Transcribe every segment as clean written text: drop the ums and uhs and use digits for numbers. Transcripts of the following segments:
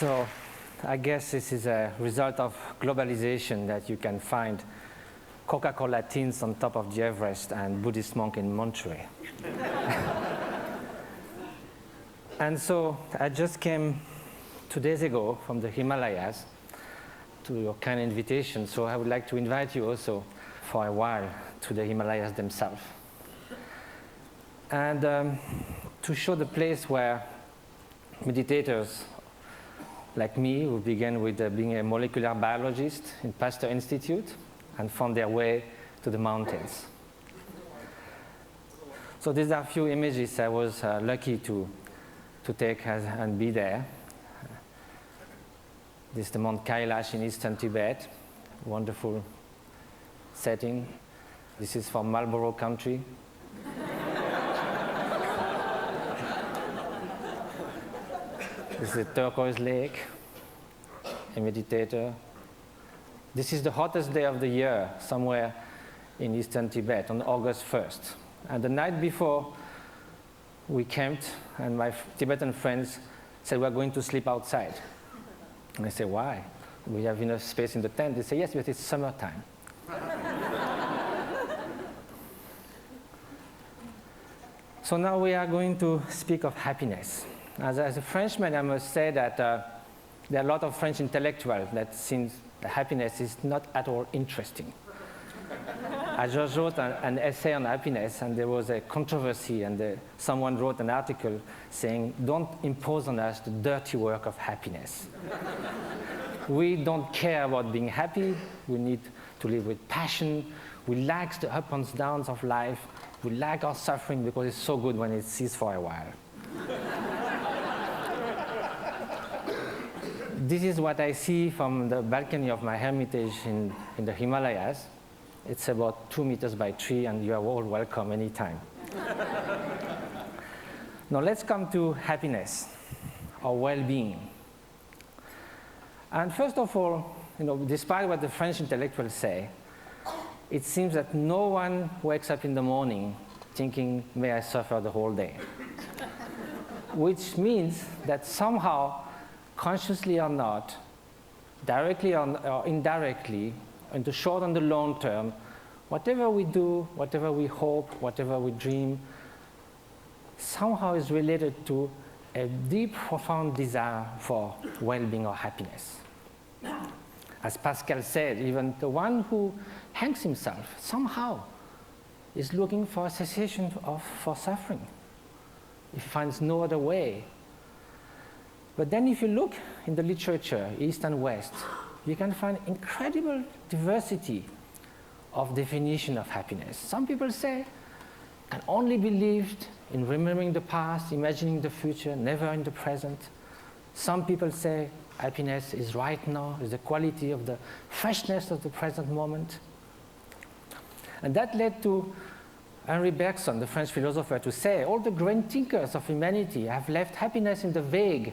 So I guess this is a result of globalization that you can find Coca-Cola tins on top of the Everest and Buddhist monk in Monterey. And so I just came 2 days ago from the Himalayas to your kind invitation, so I would like to invite you also for a while to the Himalayas themselves. And to show the place where meditators like me, who began with being a molecular biologist in Pasteur Institute and found their way to the mountains. So these are a few images I was lucky to take and be there. This is the Mount Kailash in eastern Tibet, wonderful setting. This is from Marlborough country. This is a turquoise lake, a meditator. This is the hottest day of the year, somewhere in eastern Tibet, on August 1st. And the night before, we camped, and my Tibetan friends said, we're going to sleep outside. And I said, why? We have enough space in the tent. They said, yes, but it's summertime. So now we are going to speak of happiness. As a Frenchman, I must say that there are a lot of French intellectuals that think happiness is not at all interesting. I just wrote an essay on happiness, and there was a controversy, and someone wrote an article saying, don't impose on us the dirty work of happiness. We don't care about being happy. We need to live with passion. We like the ups and downs of life. We like our suffering because it's so good when it ceases for a while. This is what I see from the balcony of my hermitage in the Himalayas. It's about 2 meters by 3, and you are all welcome anytime. Now let's come to happiness, or well-being. And first of all, despite what the French intellectuals say, it seems that no one wakes up in the morning thinking, may I suffer the whole day. Which means that somehow, consciously or not, directly or indirectly, in the short and the long term, whatever we do, whatever we hope, whatever we dream, somehow is related to a deep, profound desire for well-being or happiness. As Pascal said, even the one who hangs himself somehow is looking for a cessation for suffering. He finds no other way. But then if you look in the literature, East and West, you can find incredible diversity of definition of happiness. Some people say, can only be lived in remembering the past, imagining the future, never in the present. Some people say happiness is right now, is the quality of the freshness of the present moment. And that led to Henri Bergson, the French philosopher, to say all the great thinkers of humanity have left happiness in the vague,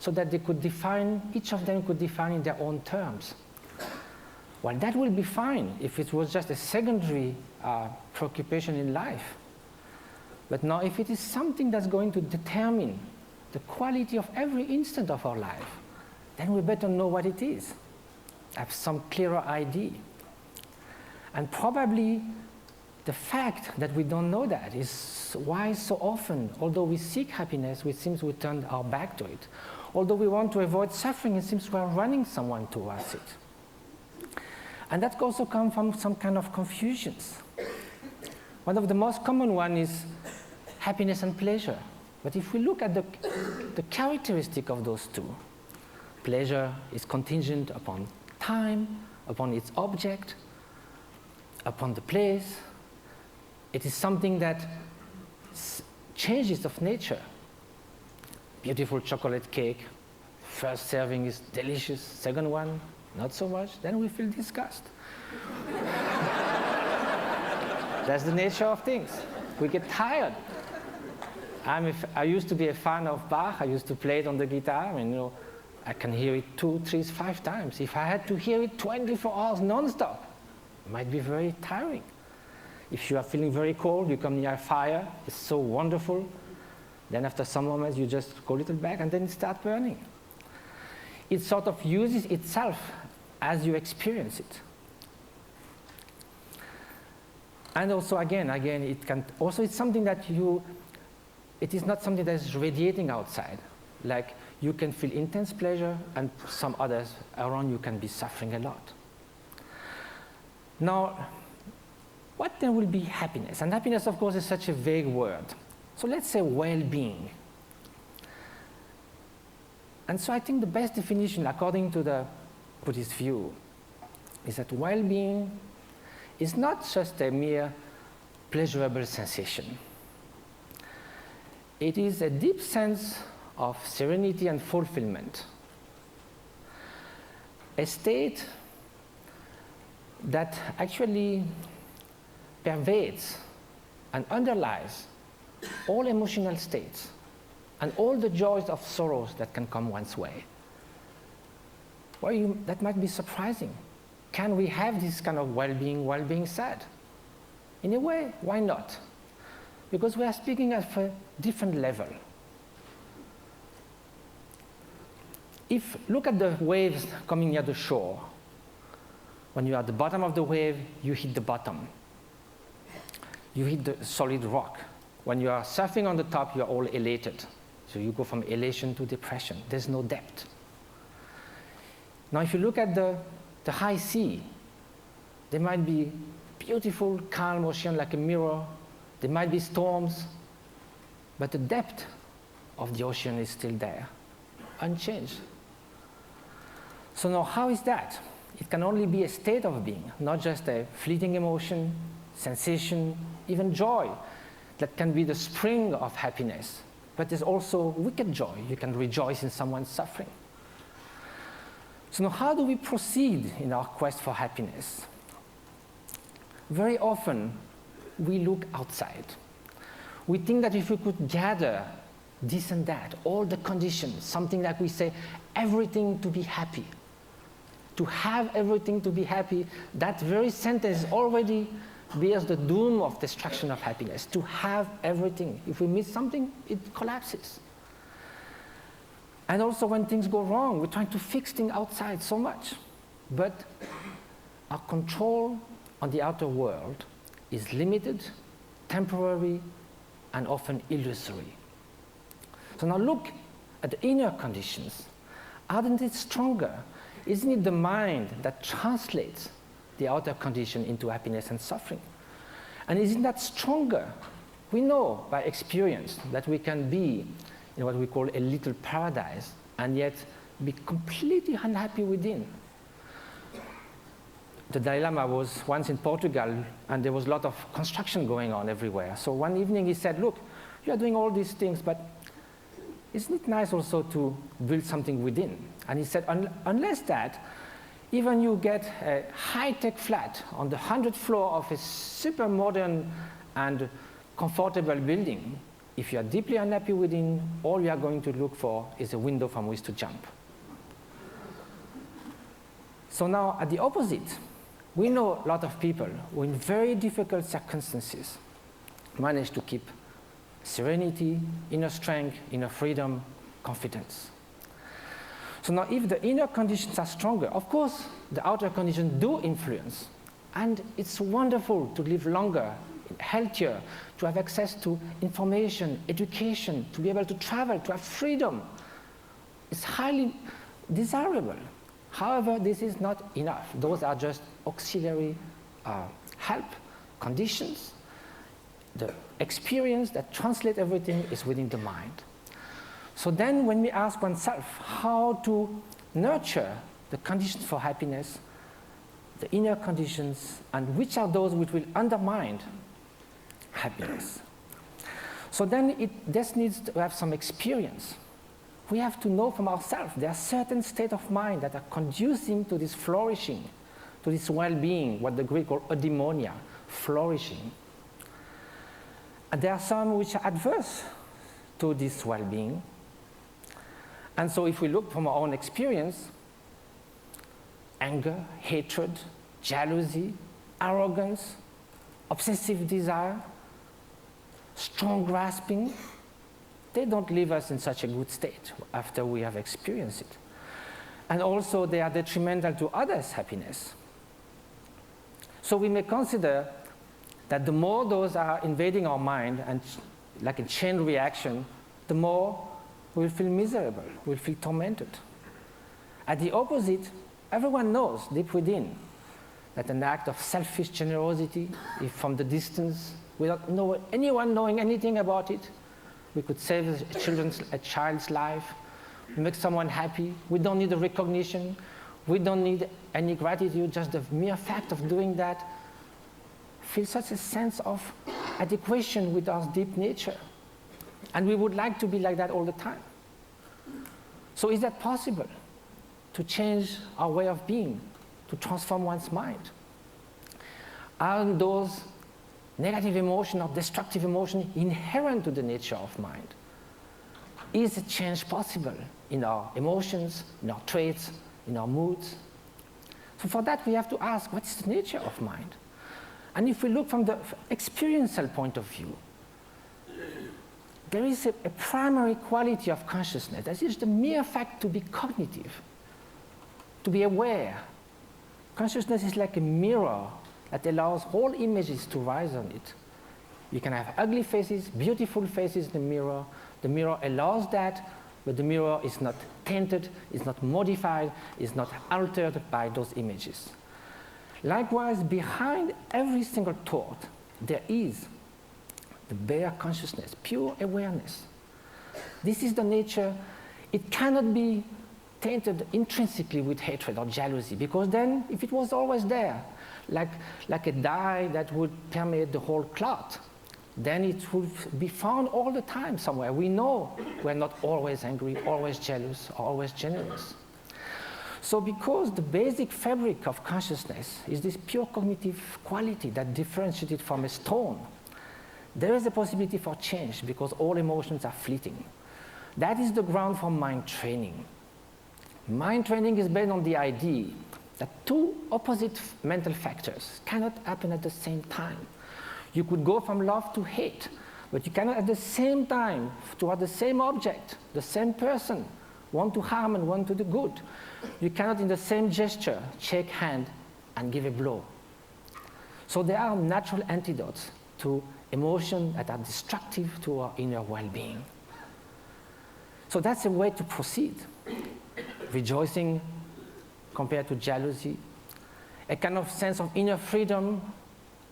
so that they could define, each of them could define in their own terms. Well, that will be fine if it was just a secondary preoccupation in life. But now, if it is something that's going to determine the quality of every instant of our life, then we better know what it is, have some clearer idea. And probably the fact that we don't know that is why so often, although we seek happiness, it seems we turn our back to it. Although we want to avoid suffering, it seems we are running someone towards it. And that also comes from some kind of confusions. One of the most common ones is happiness and pleasure. But if we look at the characteristic of those two, pleasure is contingent upon time, upon its object, upon the place. It is something that changes of nature. Beautiful chocolate cake, first serving is delicious, second one, not so much, then we feel disgust. That's the nature of things. We get tired. I used to be a fan of Bach. I used to play it on the guitar, and I can hear it 2, 3, 5 times. If I had to hear it 24 hours non-stop, it might be very tiring. If you are feeling very cold, you come near a fire, it's so wonderful. Then after some moments, you just go a little back, and then it starts burning. it sort of uses itself as you experience it. And also, again, it can also, it's something that it is not something that is radiating outside. Like, you can feel intense pleasure, and some others around you can be suffering a lot. Now, what then will be happiness? And happiness, of course, is such a vague word. So let's say well-being. And so I think the best definition, according to the Buddhist view, is that well-being is not just a mere pleasurable sensation. It is a deep sense of serenity and fulfillment, a state that actually pervades and underlies all emotional states and all the joys of sorrows that can come one's way. Well, that might be surprising. Can we have this kind of well-being while being sad? In a way, why not? Because we are speaking at a different level. Look at the waves coming near the shore. When you are at the bottom of the wave, you hit the bottom. You hit the solid rock. When you are surfing on the top, you are all elated. So you go from elation to depression. There's no depth. Now, if you look at the high sea, there might be beautiful, calm ocean like a mirror. There might be storms, but the depth of the ocean is still there, unchanged. So now, how is that? It can only be a state of being, not just a fleeting emotion, sensation, even joy that can be the spring of happiness. But there's also wicked joy. You can rejoice in someone's suffering. So now, how do we proceed in our quest for happiness? Very often, we look outside. We think that if we could gather this and that, all the conditions, something like we say, everything to be happy, to have everything to be happy, that very sentence already bears the doom of destruction of happiness. To have everything. If we miss something, it collapses. And also when things go wrong, we're trying to fix things outside so much. But our control on the outer world is limited, temporary, and often illusory. So now look at the inner conditions. Aren't it stronger? Isn't it the mind that translates the outer condition into happiness and suffering? And isn't that stronger? We know by experience that we can be in what we call a little paradise and yet be completely unhappy within. The Dalai Lama was once in Portugal and there was a lot of construction going on everywhere. So one evening he said, look, you are doing all these things, but isn't it nice also to build something within? And he said, unless that, even you get a high-tech flat on the 100th floor of a super modern and comfortable building, if you are deeply unhappy within, all you are going to look for is a window from which to jump. So now, at the opposite, we know a lot of people who in very difficult circumstances manage to keep serenity, inner strength, inner freedom, confidence. So now if the inner conditions are stronger, of course the outer conditions do influence. And it's wonderful to live longer, healthier, to have access to information, education, to be able to travel, to have freedom. It's highly desirable. However, this is not enough. Those are just auxiliary help, conditions. The experience that translates everything is within the mind. So then when we ask oneself how to nurture the conditions for happiness, the inner conditions, and which are those which will undermine happiness. So then this needs to have some experience. We have to know from ourselves there are certain states of mind that are conducing to this flourishing, to this well-being, what the Greek call eudaimonia, flourishing. And there are some which are adverse to this well-being. And so if we look from our own experience, anger, hatred, jealousy, arrogance, obsessive desire, strong grasping, they don't leave us in such a good state after we have experienced it. and also they are detrimental to others' happiness. So we may consider that the more those are invading our mind, and like a chain reaction, the more we'll feel miserable, we'll feel tormented. At the opposite, everyone knows deep within that an act of selfish generosity, if from the distance, without anyone knowing anything about it, we could save a child's life, make someone happy. We don't need a recognition. We don't need any gratitude. Just the mere fact of doing that feels such a sense of adequation with our deep nature. And we would like to be like that all the time. So is that possible? To change our way of being, to transform one's mind? Are those negative emotions or destructive emotions inherent to the nature of mind? Is a change possible in our emotions, in our traits, in our moods? So for that we have to ask, what is the nature of mind? And if we look from the experiential point of view, there is a primary quality of consciousness. That is the mere fact to be cognitive, to be aware. Consciousness is like a mirror that allows all images to rise on it. You can have ugly faces, beautiful faces in the mirror. The mirror allows that, but the mirror is not tainted, is not modified, is not altered by those images. Likewise, behind every single thought, there is the bare consciousness, pure awareness. This is the nature. It cannot be tainted intrinsically with hatred or jealousy, because then, if it was always there, like a dye that would permeate the whole cloth, then it would be found all the time somewhere. We know we're not always angry, always jealous, or always generous. So because the basic fabric of consciousness is this pure cognitive quality that differentiates it from a stone, there is a possibility for change because all emotions are fleeting. That is the ground for mind training. Mind training is based on the idea that two opposite mental factors cannot happen at the same time. You could go from love to hate, but you cannot at the same time, toward the same object, the same person, one to harm and one to the good. You cannot in the same gesture shake hand and give a blow. So there are natural antidotes to emotions that are destructive to our inner well-being. So that's a way to proceed. Rejoicing compared to jealousy, a kind of sense of inner freedom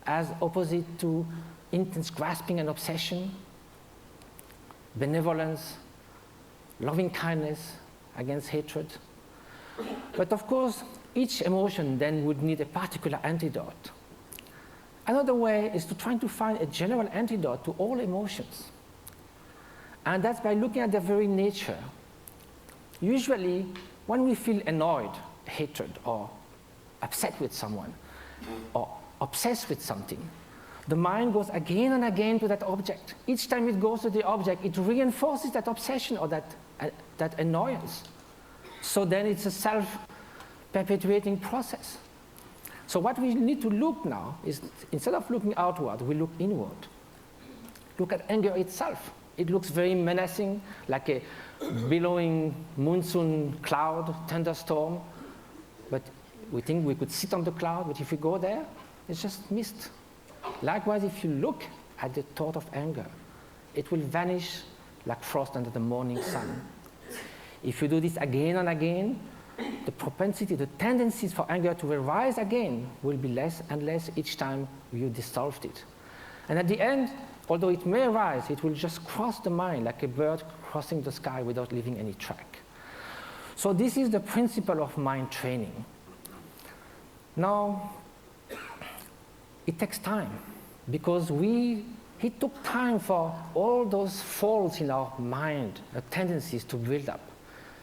as opposite to intense grasping and obsession, benevolence, loving kindness against hatred. But of course, each emotion then would need a particular antidote. Another way is to try to find a general antidote to all emotions. And that's by looking at their very nature. Usually, when we feel annoyed, hatred, or upset with someone, or obsessed with something, the mind goes again and again to that object. Each time it goes to the object, it reinforces that obsession or that annoyance. So then it's a self-perpetuating process. So what we need to look now is, instead of looking outward, we look inward. Look at anger itself. It looks very menacing, like a billowing monsoon cloud, thunderstorm. But we think we could sit on the cloud, but if we go there, it's just mist. Likewise, if you look at the thought of anger, it will vanish like frost under the morning sun. If you do this again and again, the propensity, the tendencies for anger to arise again will be less and less each time you dissolved it. And at the end, although it may arise, it will just cross the mind like a bird crossing the sky without leaving any track. So this is the principle of mind training. Now, it takes time because it took time for all those faults in our mind, the tendencies to build up.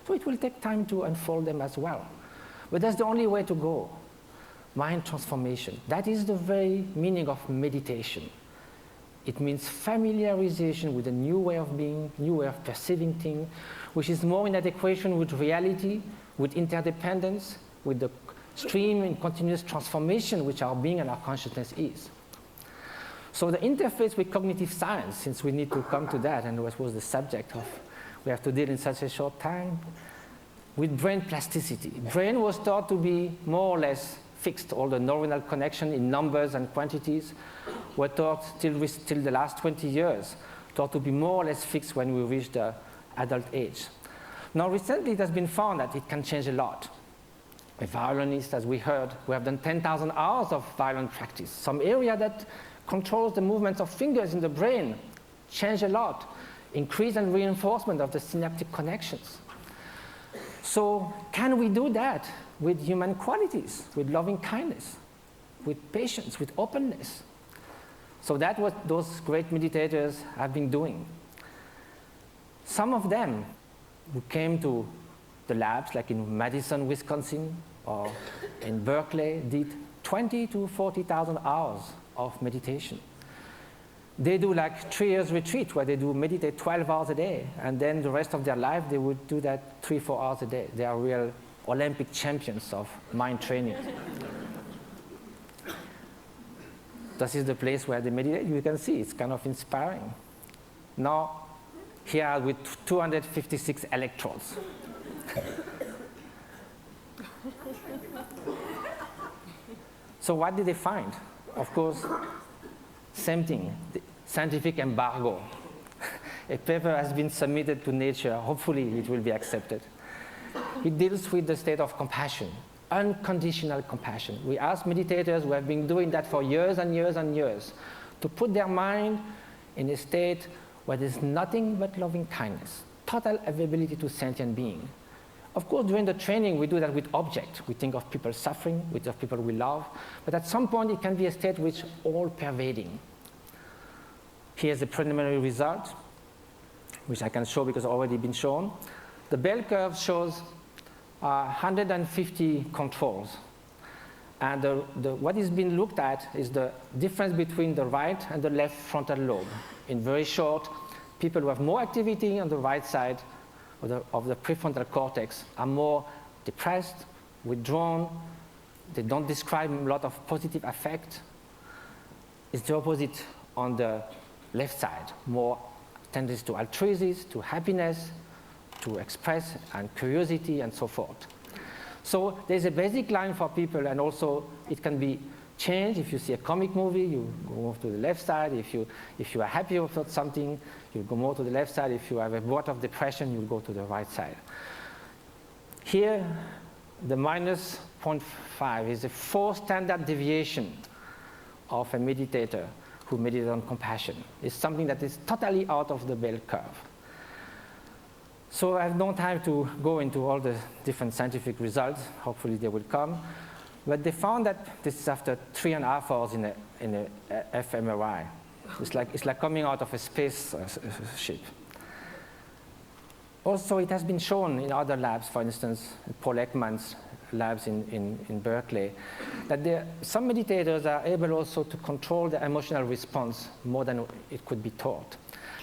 So it will take time to unfold them as well. But that's the only way to go. Mind transformation. That is the very meaning of meditation. It means familiarization with a new way of being, new way of perceiving things, which is more in adequation with reality, with interdependence, with the stream and continuous transformation which our being and our consciousness is. So the interface with cognitive science, since we need to come to that, and what was the subject of we have to deal in such a short time, with brain plasticity. Brain was thought to be more or less fixed. All the neuronal connection in numbers and quantities were thought, till the last 20 years, thought to be more or less fixed when we reach the adult age. Now recently it has been found that it can change a lot. A violinist, as we heard, we have done 10,000 hours of violin practice. Some area that controls the movements of fingers in the brain change a lot. Increase and reinforcement of the synaptic connections. So can we do that with human qualities, with loving kindness, with patience, with openness? So that's what those great meditators have been doing. Some of them who came to the labs, like in Madison, Wisconsin, or in Berkeley, did 20 to 40,000 hours of meditation. They do like 3 years retreat where they do meditate 12 hours a day, and then the rest of their life they would do that 3-4 hours a day. They are real Olympic champions of mind training. This is the place where they meditate. You can see it's kind of inspiring. Now, here with 256 electrodes. So what did they find? Of course, same thing, the scientific embargo. A paper has been submitted to Nature. Hopefully it will be accepted. It deals with the state of compassion, unconditional compassion. We ask meditators who have been doing that for years and years and years to put their mind in a state where there's nothing but loving kindness, total availability to sentient being. Of course, during the training, we do that with objects. We think of people suffering, we think of people we love, but at some point it can be a state which is all-pervading. Here's the preliminary result, which I can show because it's already been shown. The bell curve shows 150 controls. And what is being looked at is the difference between the right and the left frontal lobe. In very short, people who have more activity on the right side of the prefrontal cortex are more depressed, withdrawn, they don't describe a lot of positive affect. It's the opposite on the left side, more tendency to altruism, to happiness, to express, and curiosity, and so forth. So there's a basic line for people, and also it can be changed. If you see a comic movie, you go more to the left side. If you are happy about something, you go more to the left side. If you have a bout of depression, you go to the right side. Here, the minus 0.5 is a 4 standard deviation of a meditator who meditates on compassion. It's something that is totally out of the bell curve. So I have no time to go into all the different scientific results. Hopefully they will come. But they found that this is after 3.5 hours in a fMRI. It's like coming out of a space ship. Also, it has been shown in other labs, for instance, Paul Ekman's labs in Berkeley, that some meditators are able also to control the emotional response more than it could be taught.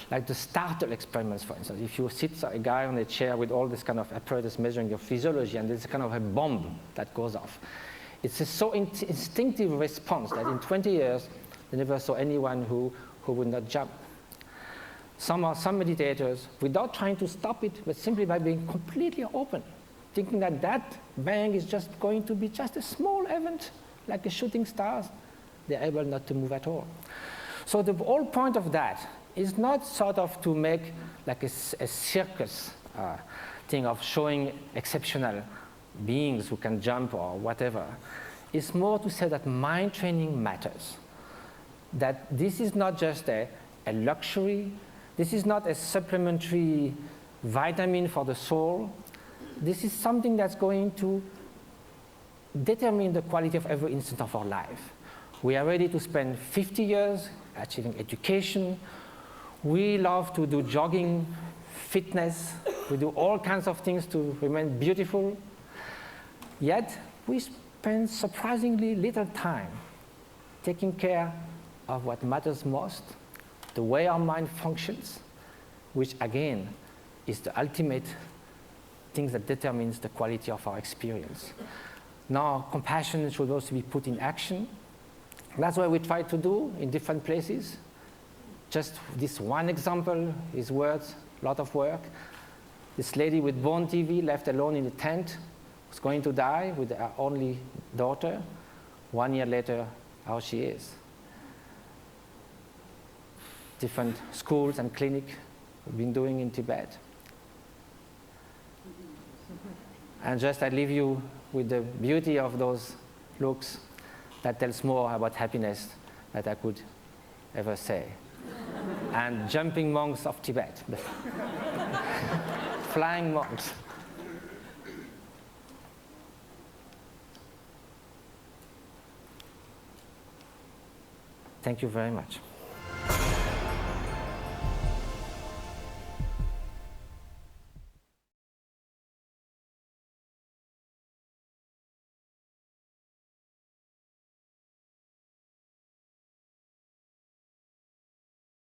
Like the startle experiments, for instance. If you sit a guy on a chair with all this kind of apparatus measuring your physiology, and there's kind of a bomb that goes off. It's a so instinctive response that in 20 years, they never saw anyone who would not jump. Some meditators, without trying to stop it, but simply by being completely open, thinking that that bang is just going to be just a small event, like a shooting stars, they're able not to move at all. So the whole point of that is not sort of to make like a circus thing of showing exceptional beings who can jump or whatever. It's more to say that mind training matters. That this is not just a luxury. This is not a supplementary vitamin for the soul. This is something that's going to determine the quality of every instant of our life. We are ready to spend 50 years achieving education. We love to do jogging, fitness. We do all kinds of things to remain beautiful. Yet, we spend surprisingly little time taking care of what matters most, the way our mind functions, which again is the ultimate thing that determines the quality of our experience. Now, compassion should also be put in action. That's what we try to do in different places. Just this one example is worth a lot of work. This lady with bone TV left alone in a tent, was going to die with her only daughter. 1 year later, how she is. Different schools and clinics we've been doing in Tibet. And just I leave you with the beauty of those looks that tells more about happiness that I could ever say. And jumping monks of Tibet. Flying monks. Thank you very much.